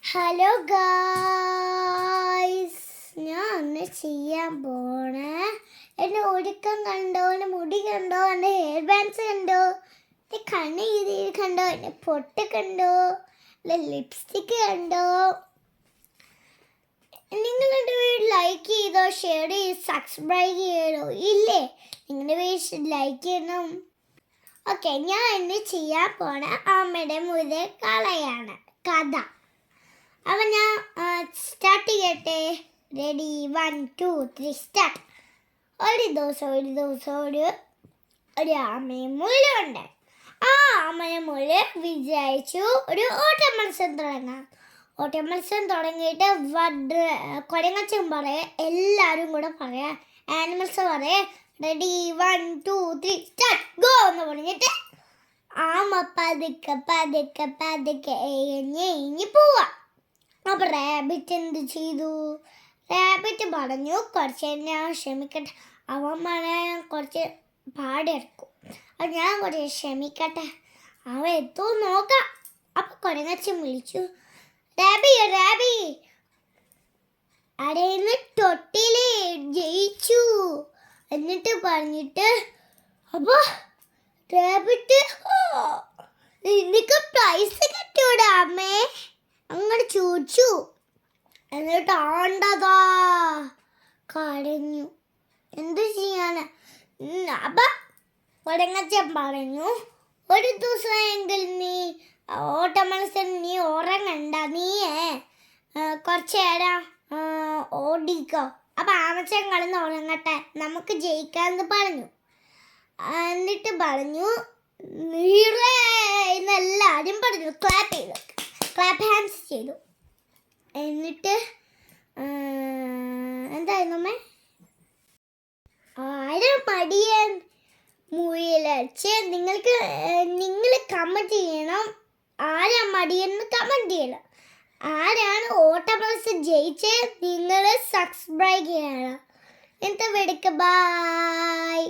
Hello guys, ഞാൻ ഒന്ന് ചെയ്യാൻ പോണേ. എൻ്റെ ഒരുക്കം കണ്ടോ, എൻ്റെ മുടി കണ്ടോ, എൻ്റെ ഹെയർ ബാൻഡ്സ് കണ്ടോ, എൻ്റെ കണ്ണ് രീതിയിൽ കണ്ടോ, എൻ്റെ പൊട്ട് കണ്ടോ, എൻ്റെ ലിപ്സ്റ്റിക്ക് കണ്ടോ. നിങ്ങളുടെ വീട് ലൈക്ക് ചെയ്തോ, ഷെയർ ചെയ്ത് സബ്സ്ക്രൈബ് ചെയ്തോ? ഇല്ലേ? നിങ്ങളുടെ വീട് ലൈക്ക് ചെയ്യണം. ഓക്കെ, ഞാൻ ഇന്ന് ചെയ്യാൻ പോണ അമ്മയുടെ മുതൽ കളയാണ് കഥ. അപ്പം ഞാൻ സ്റ്റാർട്ട് ചെയ്യട്ടെ. Ready, 1 2 3 start. ഒരു ദിവസം ഒരു ആമയമുള്ളുണ്ട്. ആ ആമയമുള്ള വിചാരിച്ചു ഒരു ഓട്ട മത്സരം തുടങ്ങാം. ഓട്ട മത്സരം തുടങ്ങിയിട്ട് കുരങ്ങച്ചൻ പറയാ, എല്ലാവരും കൂടെ പറയാ, ആനിമൽസ് പറയാ. റെഡി, 1 2 3 സ്റ്റാർട്ട്, ഗോ എന്ന് പറഞ്ഞിട്ട് ആമ പതുക്കെ എഴഞ്ഞ് പോവാ. അപ്പം റാബിറ്റ് എന്ത് ചെയ്തു? റാബിറ്റ് പറഞ്ഞു, കുറച്ച് ഞാൻ ക്ഷമിക്കട്ടെ, അവൻ പറയാൻ കുറച്ച് പാടെടുക്കും, അപ്പം ഞാൻ കുറച്ച് ക്ഷമിക്കട്ടെ, അവൻ എത്തുമോ നോക്കാം. അപ്പം കുരങ്ങച്ചൻ വിളിച്ചു, റാബി അടയിന്ന് തൊട്ടില് ജയിച്ചു എന്നിട്ട് പറഞ്ഞിട്ട്, അപ്പോൾ റാബിറ്റ്, നിനക്ക് പ്രൈസ് കിട്ടിയോടാ അമ്മേ അങ്ങനെ ചോദിച്ചു. എന്നിട്ട് ആണ്ടതാ കരഞ്ഞു. എന്തു ചെയ്യാന്? അപ്പം കുരങ്ങച്ചൻ പറഞ്ഞു, ഒരു ദിവസമെങ്കിൽ നീ ഓട്ട മത്സരം നീ ഉറങ്ങണ്ട, നീ കുറച്ച് നേരം ഓടിക്കോ. അപ്പം ആമച്ചൻ കളന്ന് ഉറങ്ങട്ടെ, നമുക്ക് ജയിക്കാമെന്ന് പറഞ്ഞു. എന്നിട്ട് പറഞ്ഞു, എന്നെല്ലാവരും പറഞ്ഞു, ക്ലാപ്പ് ഹാൻഡ്സ് ചെയ്തു. എന്നിട്ട് എന്തായിരുന്നു അമ്മേ? ആരും മടിയൻ മുയലച്ച് നിങ്ങൾ കമൻറ്റ് ചെയ്യണം. ആരാ മടിയെന്ന് കമൻറ്റ് ചെയ്യണം. ആരാണ് ഓട്ട മത്സരം ജയിച്ചത് നിങ്ങൾ സബ്സ്ക്രൈബ് ചെയ്യണം. എന്നിട്ട് വെടുക്ക, ബൈ.